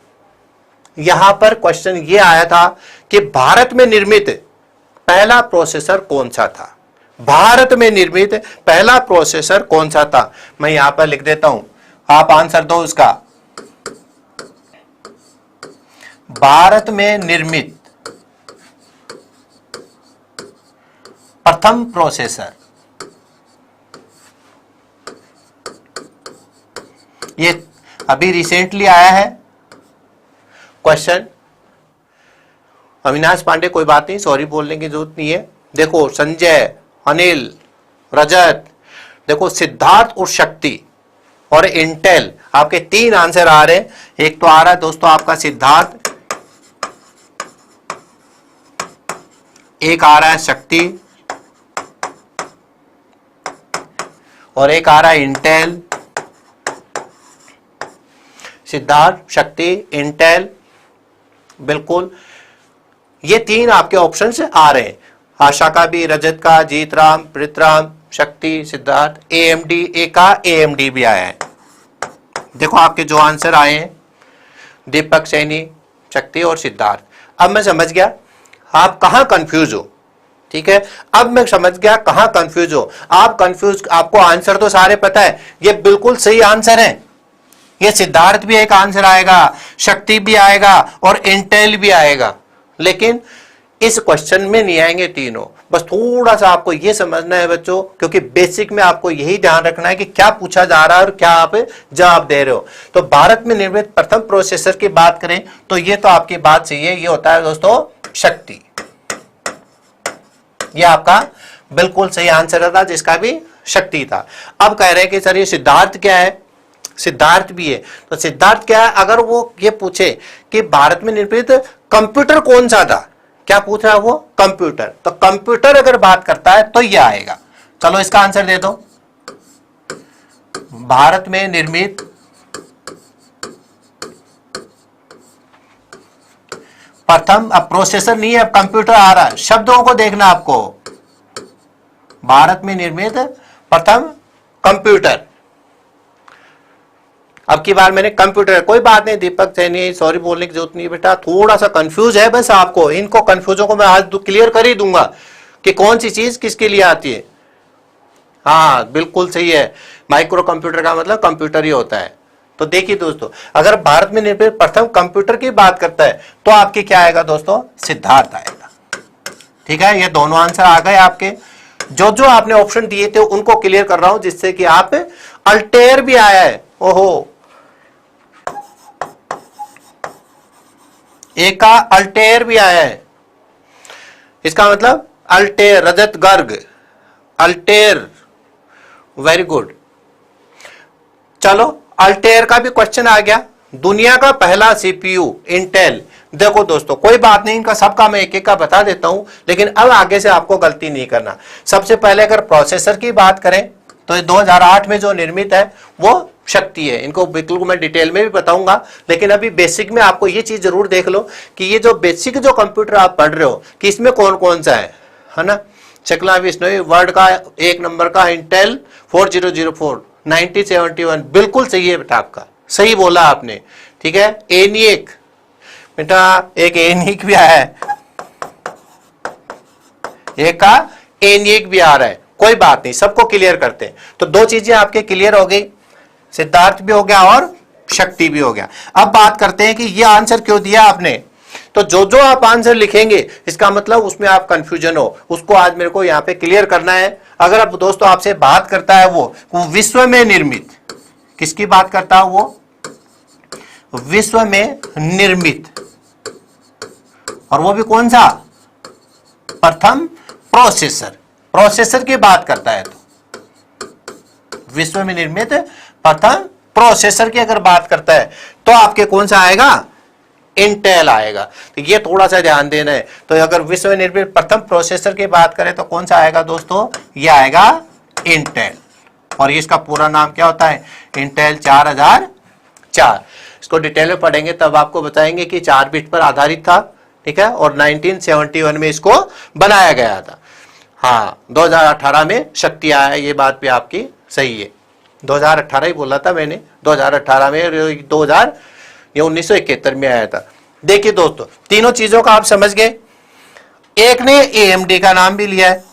यहां पर क्वेश्चन ये आया था कि भारत में निर्मित पहला प्रोसेसर कौन सा था? भारत में निर्मित पहला प्रोसेसर कौन सा था? मैं यहां पर लिख देता हूं, आप आंसर दो उसका। भारत में निर्मित प्रथम प्रोसेसर, ये अभी रिसेंटली आया है क्वेश्चन। अविनाश पांडे कोई बात नहीं, सॉरी बोलने की जरूरत नहीं है। देखो संजय, अनिल, रजत, देखो सिद्धार्थ और शक्ति और इंटेल, आपके तीन आंसर आ रहे हैं। एक तो आ रहा है दोस्तों आपका सिद्धार्थ, एक आ रहा है शक्ति और एक आ रहा है इंटेल। सिद्धार्थ, शक्ति, इंटेल, बिल्कुल ये तीन आपके ऑप्शन से आ रहे हैं। आशा का भी, रजत का, जीतराम, पृथराम, शक्ति, सिद्धार्थ, एएमडी, एक का एएमडी भी आया है। देखो आपके जो आंसर आए हैं, दीपक सैनी, शक्ति और सिद्धार्थ। अब मैं समझ गया आप कहां कंफ्यूज हो, ठीक है। अब मैं समझ गया कहां कंफ्यूज हो आप। कंफ्यूज, आपको आंसर तो सारे पता है, ये बिल्कुल सही आंसर है। ये सिद्धार्थ भी एक आंसर आएगा, शक्ति भी आएगा और इंटेल भी आएगा। लेकिन इस क्वेश्चन में नहीं आएंगे तीनों। बस थोड़ा सा आपको ये समझना है बच्चों, क्योंकि बेसिक में आपको यही ध्यान रखना है कि क्या पूछा जा रहा है और क्या आप जवाब दे रहे हो। तो भारत में निर्मित प्रथम प्रोसेसर की बात करें तो ये तो आपकी बात सही है, ये होता है दोस्तों शक्ति। ये आपका बिल्कुल सही आंसर था, जिसका भी शक्ति था। अब कह रहे हैं कि सर ये सिद्धार्थ क्या है? सिद्धार्थ भी है। तो सिद्धार्थ क्या है? अगर वो ये पूछे कि भारत में निर्मित कंप्यूटर कौन सा था, क्या पूछ रहा है वो? कंप्यूटर। तो कंप्यूटर अगर बात करता है तो ये आएगा। चलो इसका आंसर दे दो। भारत में निर्मित प्रथम, अब प्रोसेसर नहीं है, अब कंप्यूटर आ रहा है, शब्दों को देखना आपको। भारत में निर्मित प्रथम कंप्यूटर। अब की बार मैंने कंप्यूटर, कोई बात नहीं दीपक सैनी, सॉरी बोलने की जरूरत नहीं बेटा, थोड़ा सा कंफ्यूज है बस आपको। इनको कंफ्यूजों को मैं आज क्लियर कर ही दूंगा कि कौन सी चीज किसके लिए आती है। हाँ बिल्कुल सही है, माइक्रो कंप्यूटर का मतलब कंप्यूटर ही होता है। तो देखिए दोस्तों, अगर भारत में निर्मित प्रथम कंप्यूटर की बात करता है तो आपके क्या आएगा दोस्तों? सिद्धार्थ आएगा। ठीक है, ये दोनों आंसर आ गए आपके। जो जो आपने ऑप्शन दिए थे उनको क्लियर कर रहा हूं, जिससे कि आप अल्टेयर भी आया है। ओहो, एक का अल्टेयर भी आया है, इसका मतलब अल्टेर, रजत गर्ग, अल्टेर, वेरी गुड। चलो अल्टेर का भी क्वेश्चन आ गया। दुनिया का पहला सीपीयू इंटेल। देखो दोस्तों कोई बात नहीं, इनका सबका मैं एक एक का बता देता हूं, लेकिन अब आगे से आपको गलती नहीं करना। सबसे पहले अगर प्रोसेसर की बात करें तो 2008 में जो निर्मित है वो शक्ति है। इनको बिल्कुल मैं डिटेल में भी बताऊंगा, लेकिन अभी बेसिक में आपको ये चीज जरूर देख लो कि ये जो बेसिक जो कंप्यूटर आप पढ़ रहे हो कि इसमें कौन कौन सा है ना। चकला विष्णु वर्ल्ड का 1 नंबर का इंटेल 4004 9071 बिल्कुल सही है बेटा, आपका सही बोला आपने, ठीक है। एनिक बेटा, एक एनिक भी आया है, एक का एनिक भी आ रहा है, कोई बात नहीं, सबको क्लियर करते हैं। तो दो चीजें आपके क्लियर हो गई, सिद्धार्थ भी हो गया और शक्ति भी हो गया। अब बात करते हैं कि ये आंसर क्यों दिया आपने। तो जो जो आप आंसर लिखेंगे इसका मतलब उसमें आप कंफ्यूजन हो, उसको आज मेरे को यहां पे क्लियर करना है। अगर अब दोस्तों आपसे बात करता है वो विश्व में निर्मित, किसकी बात करता है वो, विश्व में निर्मित, और वो भी कौन सा, प्रथम प्रोसेसर, प्रोसेसर की बात करता है। तो विश्व में निर्मित प्रथम प्रोसेसर की अगर बात करता है तो आपके कौन सा आएगा, इंटेल आएगा। तो ये थोड़ा सा ध्यान देना है। तो अगर विश्व में निर्मित प्रथम प्रोसेसर की बात करें तो कौन सा आएगा दोस्तों, ये आएगा इंटेल। और इसका पूरा नाम क्या होता है, इंटेल 4004। इसको डिटेल में पढ़ेंगे तब आपको बताएंगे कि 4 बिट पर आधारित था, ठीक है, और 1971 में इसको बनाया गया था। हाँ 2018 में शक्ति आया, ये बात भी आपकी सही है, 2018 ही बोला था मैंने, 2018 में, 1971 में आया था। देखिए दोस्तों तीनों चीजों का आप समझ गए। एक ने AMD का नाम भी लिया है,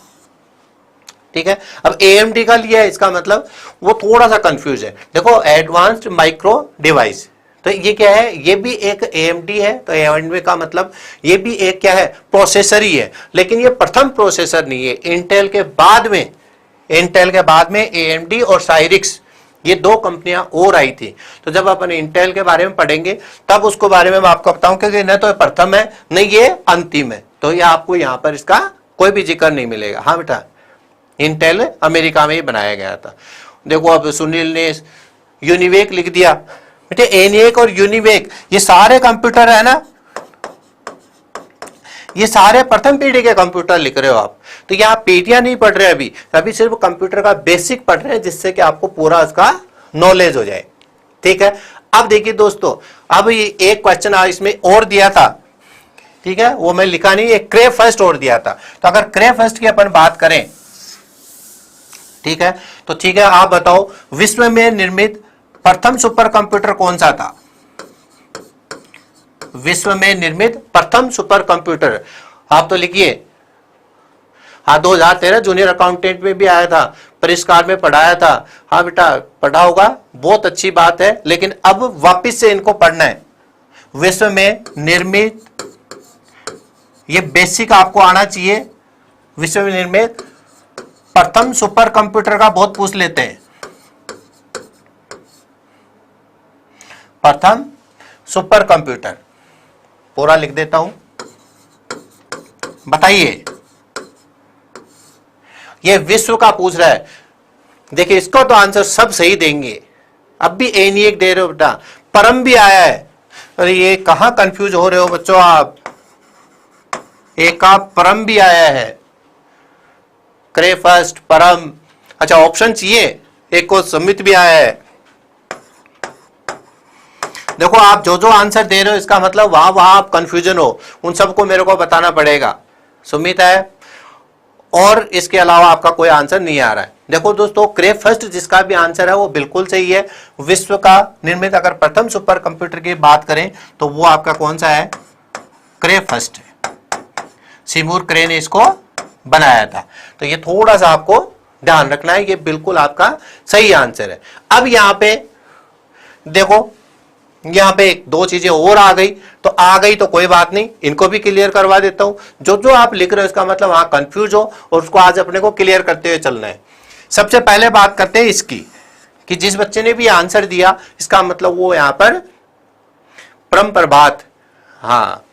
ठीक है। अब AMD का लिया है, इसका मतलब वो थोड़ा सा कंफ्यूज है। देखो एडवांस्ड माइक्रो डिवाइस, तो ये क्या है, ये भी एक AMD है। तो AMD का मतलब ये भी एक क्या है, प्रोसेसर ही है, लेकिन ये प्रथम प्रोसेसर नहीं है। इंटेल के बाद में AMD और साइरिक्स, ये 2 कंपनियां और आई थी। तो जब अपन इंटेल के बारे में पढ़ेंगे तब उसको बारे में मैं आपको बताऊं, क्योंकि न तो प्रथम है न ये अंतिम है, तो ये आपको यहां पर इसका कोई भी जिक्र नहीं मिलेगा। हाँ बेटा, इंटेल अमेरिका में ही बनाया गया था। देखो अब सुनील ने यूनिवेक लिख दिया, बेटे एनिक और यूनिवेक ये सारे कंप्यूटर है ना, ये सारे प्रथम पीढ़ी के कंप्यूटर लिख रहे हो आप। तो यहाँ पीढ़ियां नहीं पढ़ रहे अभी सिर्फ कंप्यूटर का बेसिक पढ़ रहे हैं, जिससे कि आपको पूरा उसका नॉलेज हो जाए, ठीक है। अब देखिए दोस्तों, अब ये एक क्वेश्चन इसमें और दिया था, ठीक है, वो मैं लिखा नहीं, एक क्रे फर्स्ट और दिया था। तो अगर क्रे फर्स्ट की अपन बात करें, ठीक है, तो ठीक है, आप बताओ विश्व में निर्मित प्रथम सुपर कंप्यूटर कौन सा था, विश्व में निर्मित प्रथम सुपर कंप्यूटर। आप तो लिखिए, हाँ 2013 जूनियर अकाउंटेंट में भी आया था, परिष्कार में पढ़ाया था। हाँ बेटा पढ़ा होगा, बहुत अच्छी बात है, लेकिन अब वापस से इनको पढ़ना है। विश्व में निर्मित, ये बेसिक आपको आना चाहिए। विश्व में निर्मित प्रथम सुपर कंप्यूटर का बहुत पूछ लेते हैं, प्रथम सुपर कंप्यूटर पूरा लिख देता हूं, बताइए। ये विश्व का पूछ रहा है, देखिए इसको तो आंसर सब सही देंगे। अब भी एनिक दे रहे हो बेटा, परम भी आया है। अरे ये कहां कंफ्यूज हो रहे हो बच्चों आप, एक का परम भी आया है, क्रे फर्स्ट, परम, अच्छा ऑप्शन चाहिए, एक को समित भी आया है। देखो आप जो जो आंसर दे रहे हो इसका मतलब वहां आप कंफ्यूजन हो, उन सबको मेरे को बताना पड़ेगा। सुमित है और इसके अलावा आपका कोई आंसर नहीं आ रहा है। देखो दोस्तों, क्रे फर्स्ट जिसका भी आंसर है वो बिल्कुल सही है। विश्व का निर्मित अगर प्रथम सुपर कंप्यूटर की बात करें तो वो आपका कौन सा है, क्रे फर्स्ट है। सिमूर क्रे ने इसको बनाया था। तो ये थोड़ा सा आपको ध्यान रखना है, ये बिल्कुल आपका सही आंसर है। अब यहां पे देखो, यहां पे 2 चीजें और आ गई, तो आ गई तो कोई बात नहीं, इनको भी क्लियर करवा देता हूं। जो जो आप लिख रहे हो इसका मतलब वहां कंफ्यूज हो और उसको आज अपने को क्लियर करते हुए चलना है। सबसे पहले बात करते हैं इसकी, कि जिस बच्चे ने भी आंसर दिया इसका मतलब वो यहां पर परम प्रभात, हाँ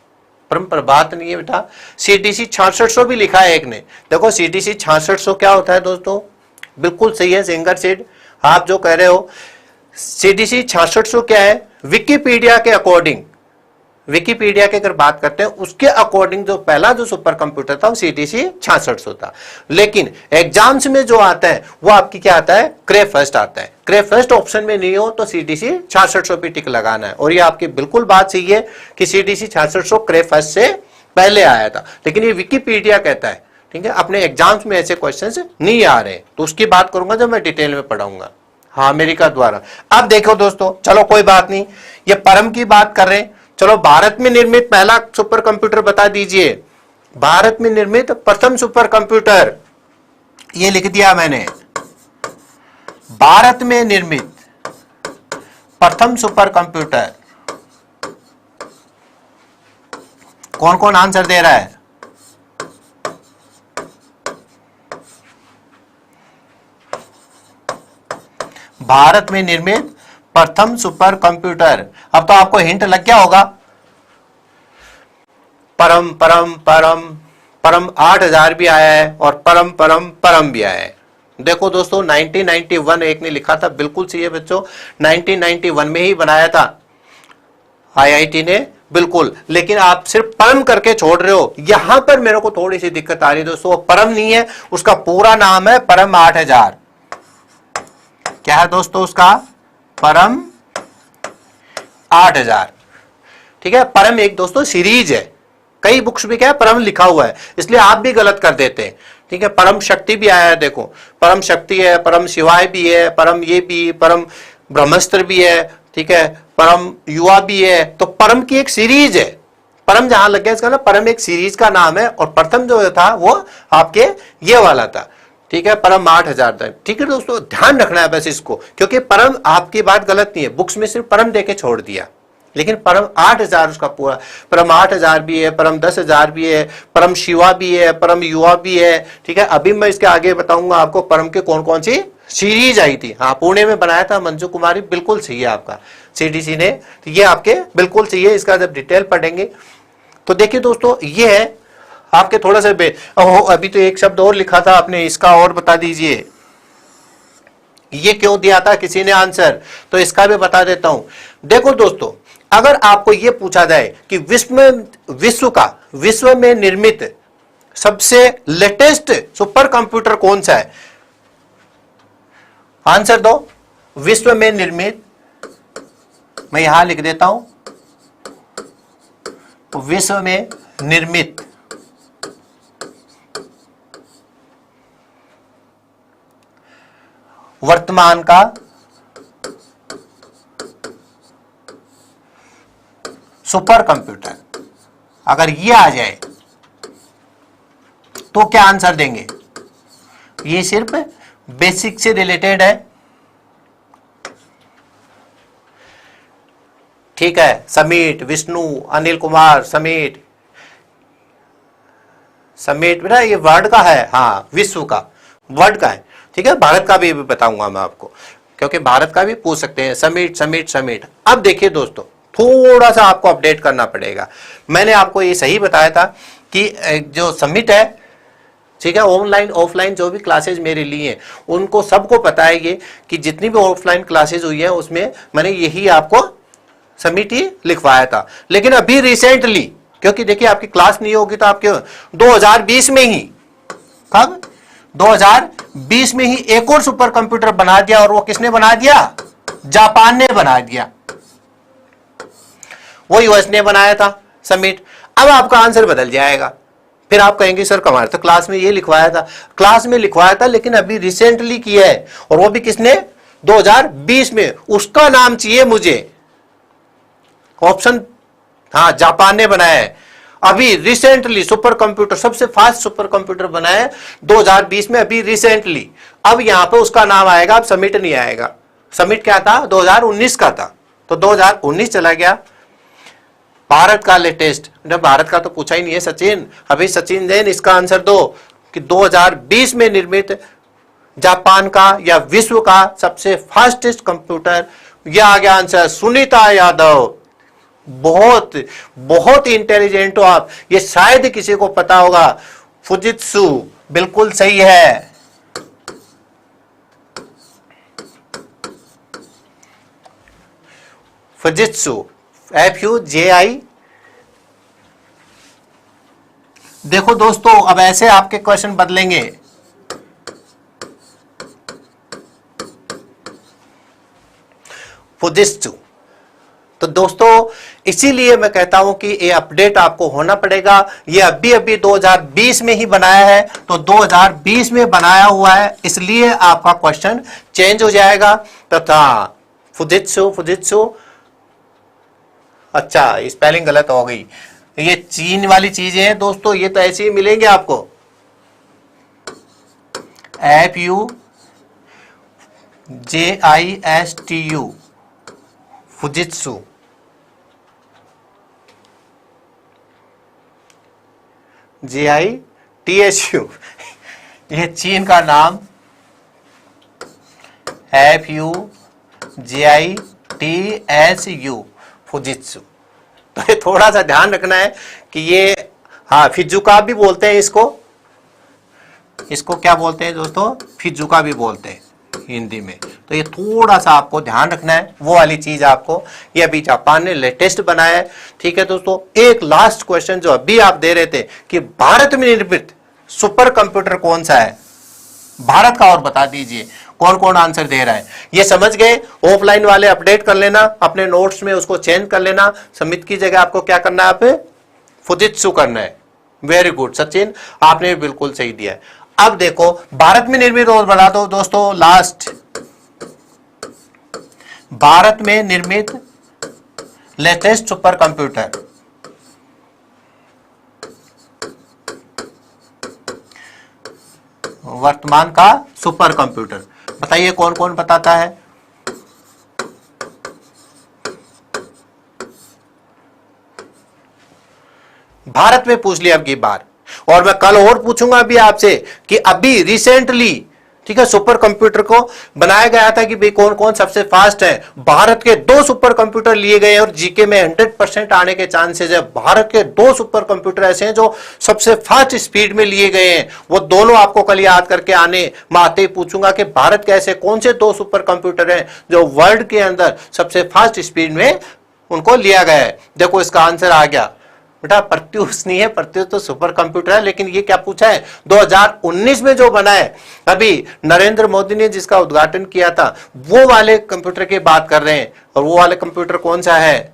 परम प्रभात नहीं है बेटा, CDC 6600 भी लिखा है एक ने। देखो CDC 6600 क्या होता है दोस्तों, बिल्कुल सही है सिंगर सीड, आप जो कह रहे हो। CDC 6600 क्या है, विकिपीडिया के अकॉर्डिंग, विकिपीडिया की अगर बात करते हैं उसके अकॉर्डिंग जो पहला जो सुपर कंप्यूटर था वो CDC 6600 था। लेकिन एग्जाम्स में जो आता है वो आपकी क्या आता है, क्रे फर्स्ट आता है। क्रे फर्स्ट ऑप्शन में नहीं हो तो CDC 6600 पे टिक लगाना है। और ये आपकी बिल्कुल बात सही है कि CDC 6600 क्रे फर्स्ट से पहले आया था, लेकिन ये विकिपीडिया कहता है, ठीक है। अपने एग्जाम्स में ऐसे क्वेश्चन नहीं आ रहे, तो उसकी बात करूंगा जब मैं डिटेल में पढ़ाऊंगा, हाँ अमेरिका द्वारा। अब देखो दोस्तों, चलो कोई बात नहीं, ये परम की बात कर रहे हैं। चलो भारत में निर्मित पहला सुपर कंप्यूटर बता दीजिए, भारत में निर्मित प्रथम सुपर कंप्यूटर, ये लिख दिया मैंने, भारत में निर्मित प्रथम सुपर कंप्यूटर। कौन कौन आंसर दे रहा है, भारत में निर्मित प्रथम सुपर कंप्यूटर। अब तो आपको हिंट लग गया होगा, परम परम परम परम 8000 भी आया है और परम परम परम भी आया है। देखो दोस्तों 1991 एक ने लिखा था, बिल्कुल सही है बच्चों, 1991 में ही बनाया था IIT ने, बिल्कुल। लेकिन आप सिर्फ परम करके छोड़ रहे हो, यहां पर मेरे को थोड़ी सी दिक्कत आ रही है दोस्तों। परम नहीं है, उसका पूरा नाम है परम 8000। क्या है दोस्तों उसका, परम 8000, ठीक है। परम एक दोस्तों सीरीज है, कई बुक्स में क्या है परम लिखा हुआ है, इसलिए आप भी गलत कर देते हैं, ठीक है। परम शक्ति भी आया है, देखो परम शक्ति है, परम शिवाय भी है, परम ये भी, परम ब्रह्मास्त्र भी है, ठीक है, परम युवा भी है। तो परम की एक सीरीज है, परम जहां लग गया इसका ना, परम एक सीरीज का नाम है। और प्रथम जो था वो आपके ये वाला था, ठीक है, परम 8000 था, ठीक है दोस्तों। ध्यान रखना है बस इसको, क्योंकि परम आपकी बात गलत नहीं है, बुक्स में सिर्फ परम देके छोड़ दिया, लेकिन परम 8000 उसका पूरा, परम 8000 भी है, परम 10,000 भी है, परम शिवा भी है, परम युवा भी है, ठीक है। अभी मैं इसके आगे बताऊंगा आपको परम के कौन कौन सी सीरीज आई थी। हाँ पुणे में बनाया था मंजू कुमारी, बिल्कुल सही है आपका CDC ने, तो ये आपके बिल्कुल सही है। इसका जब डिटेल पढ़ेंगे तो देखिए दोस्तों, ये है आपके थोड़ा सा अभी तो एक शब्द और लिखा था आपने, इसका और बता दीजिए, ये क्यों दिया था किसी ने आंसर, तो इसका भी बता देता हूं। देखो दोस्तों, अगर आपको यह पूछा जाए कि विश्व में निर्मित सबसे लेटेस्ट सुपर कंप्यूटर कौन सा है, आंसर दो। विश्व में निर्मित, मैं यहां लिख देता हूं, विश्व में निर्मित वर्तमान का सुपर कंप्यूटर, अगर ये आ जाए तो क्या आंसर देंगे। ये सिर्फ बेसिक से रिलेटेड है, ठीक है। समीट, विष्णु, अनिल कुमार, समीट बेटा ये वर्ड का है, हाँ विश्व का वर्ड का है, ठीक है। भारत का भी बताऊंगा मैं आपको, क्योंकि भारत का भी पूछ सकते हैं, समीट। अब देखिए दोस्तों, थोड़ा सा आपको अपडेट करना पड़ेगा। मैंने आपको ये सही बताया था कि जो समिट है, ठीक है, ऑनलाइन ऑफलाइन जो भी क्लासेज मेरे लिए हैं उनको सबको पता है ये कि जितनी भी ऑफलाइन क्लासेज हुई है उसमें मैंने यही आपको समिट ही लिखवाया था। लेकिन अभी रिसेंटली, क्योंकि देखिए आपकी क्लास नहीं होगी तो आपके 2020 में ही, कब 2020 में ही एक और सुपर कंप्यूटर बना दिया, और वो किसने बना दिया, जापान ने बना दिया, वो यूएस ने बनाया था समिट। अब आपका आंसर बदल जाएगा, फिर आप कहेंगे सर कमाल, तो क्लास में ये लिखवाया था, क्लास में लिखवाया था लेकिन अभी रिसेंटली किया है, और वो भी किसने, 2020 में। उसका नाम चाहिए मुझे, ऑप्शन, हाँ जापान ने बनाया है अभी रिसेंटली सुपर कंप्यूटर, सबसे फास्ट सुपर कंप्यूटर बनाया है 2020 में, अभी रिसेंटली। अब यहां पे उसका नाम आएगा, अब समिट नहीं आएगा। समिट क्या था, 2019 का था, तो 2019 चला गया। भारत का लेटेस्ट, भारत का तो पूछा ही नहीं है सचिन, अभी सचिन जैन इसका आंसर दो कि 2020 में निर्मित जापान का या विश्व का सबसे फास्टेस्ट कंप्यूटर, यह आ गया आंसर, सुनीता यादव। बहुत बहुत इंटेलिजेंट हो आप, ये शायद किसी को पता होगा। फुजित्सु बिल्कुल सही है। Fujitsu FUJI। देखो दोस्तों, अब ऐसे आपके क्वेश्चन बदलेंगे। फुजित्सु। तो दोस्तों इसीलिए मैं कहता हूं कि ये अपडेट आपको होना पड़ेगा। ये अभी अभी 2020 में ही बनाया है, तो 2020 में बनाया हुआ है, इसलिए आपका क्वेश्चन चेंज हो जाएगा। तथा फुजित्सु फुजित्सु, अच्छा स्पेलिंग गलत हो गई। ये चीन वाली चीजें हैं दोस्तों, ये तो ऐसे ही मिलेंगे आपको। FUJISTU Fujitsu. JITSU ये चीन का नाम। FUJITSU Fujitsu. तो ये थोड़ा सा ध्यान रखना है कि ये, हाँ फिजुका भी बोलते हैं इसको क्या बोलते हैं दोस्तों, फिजुका भी बोलते हैं हिंदी में। तो ये थोड़ा सा आपको ध्यान रखना है, वो वाली चीज आपको। ये अभी जापान ने लेटेस्ट बनाया है, ठीक है दोस्तों। एक लास्ट क्वेश्चन जो अभी आप दे रहे थे कि भारत में निर्मित सुपर कंप्यूटर कौन सा है, भारत का, और बता दीजिए कौन कौन आंसर दे रहा है। ये समझ गए। ऑफलाइन वाले अपडेट कर लेना, अपने नोट्स में उसको चेंज कर लेना। समित की जगह आपको क्या करना है, आप फुजित्सु करना है। वेरी गुड सचिन, आपने बिल्कुल सही दिया है। अब देखो भारत में निर्मित, और बता दो दोस्तों लास्ट, भारत में निर्मित लेटेस्ट सुपर कंप्यूटर। वर्तमान का सुपर कंप्यूटर बताइए कौन कौन बताता है। भारत में पूछ लिया अब की बार, और मैं कल और पूछूंगा अभी आपसे कि अभी रिसेंटली, ठीक है, सुपर कंप्यूटर को बनाया गया था कि भाई कौन कौन सबसे फास्ट है। भारत के 2 सुपर कंप्यूटर लिए गए हैं और जीके में 100% आने के चांसेस है। भारत के 2 सुपर कंप्यूटर ऐसे हैं जो सबसे फास्ट स्पीड में लिए गए हैं। वो दोनों आपको कल याद करके आने, मैं आते ही पूछूंगा कि भारत के ऐसे कौन से 2 सुपर कंप्यूटर हैं जो वर्ल्ड के अंदर सबसे फास्ट स्पीड में उनको लिया गया है। देखो इसका आंसर आ गया बेटा, प्रत्यूष नहीं है, प्रत्यूष तो सुपर कंप्यूटर है। लेकिन ये क्या पूछा है, 2019 में जो बना है, अभी नरेंद्र मोदी ने जिसका उद्घाटन किया था, वो वाले कंप्यूटर की बात कर रहे हैं। और वो वाले कंप्यूटर कौन सा है,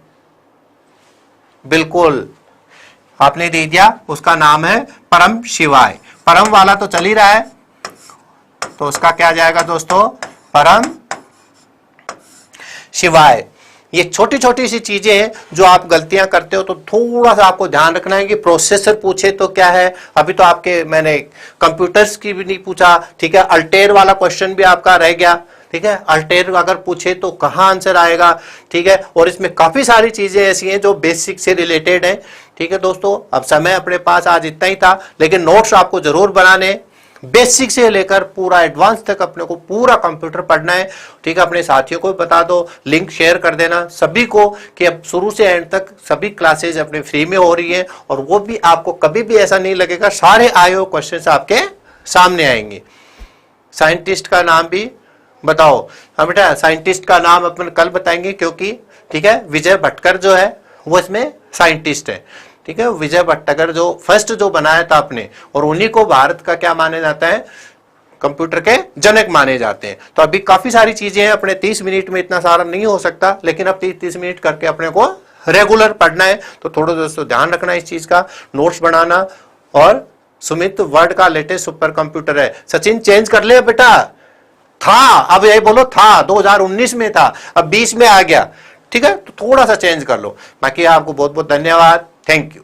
बिल्कुल आपने दे दिया, उसका नाम है परम शिवाय। परम वाला तो चल ही रहा है, तो उसका क्या जाएगा दोस्तों, परम शिवाय। ये छोटी छोटी सी चीजें हैं जो आप गलतियां करते हो, तो थोड़ा सा आपको ध्यान रखना है कि प्रोसेसर पूछे तो क्या है। अभी तो आपके मैंने कंप्यूटर्स की भी नहीं पूछा, ठीक है। अल्टेयर वाला क्वेश्चन भी आपका रह गया, ठीक है। अल्टेयर अगर पूछे तो कहाँ आंसर आएगा, ठीक है। और इसमें काफी सारी चीजें ऐसी हैं जो बेसिक से रिलेटेड है, ठीक है दोस्तों। अब समय अपने पास आज इतना ही था, लेकिन नोट्स आपको जरूर बनाने, बेसिक से लेकर पूरा एडवांस तक अपने को पूरा कंप्यूटर पढ़ना है, ठीक है। अपने साथियों को बता दो, लिंक शेयर कर देना सभी को कि अब शुरू से एंड तक सभी क्लासेज अपने फ्री में हो रही हैं। और वो भी आपको कभी भी ऐसा नहीं लगेगा, सारे आए हुए क्वेश्चंस आपके सामने आएंगे। साइंटिस्ट का नाम भी बताओ। हाँ बेटा, साइंटिस्ट का नाम अपन कल बताएंगे, क्योंकि ठीक है विजय भटकर जो है वो इसमें साइंटिस्ट है, ठीक है। विजय भटकर जो फर्स्ट जो बनाया था आपने, और उन्हीं को भारत का क्या माने जाता है, कंप्यूटर के जनक माने जाते हैं। तो अभी काफी सारी चीजें हैं, अपने 30 मिनट में इतना सारा नहीं हो सकता, लेकिन अब 30 मिनट करके अपने को रेगुलर पढ़ना है। तो थोड़ा दोस्तों ध्यान रखना इस चीज का, नोट्स बनाना। और सुमित वर्ल्ड का लेटेस्ट सुपर कंप्यूटर है। सचिन चेंज कर ले बेटा, था अब यही बोलो, था 2019 में था, अब 20 में आ गया, ठीक है। तो थोड़ा सा चेंज कर लो। बाकी आपको बहुत बहुत धन्यवाद, थैंक यू।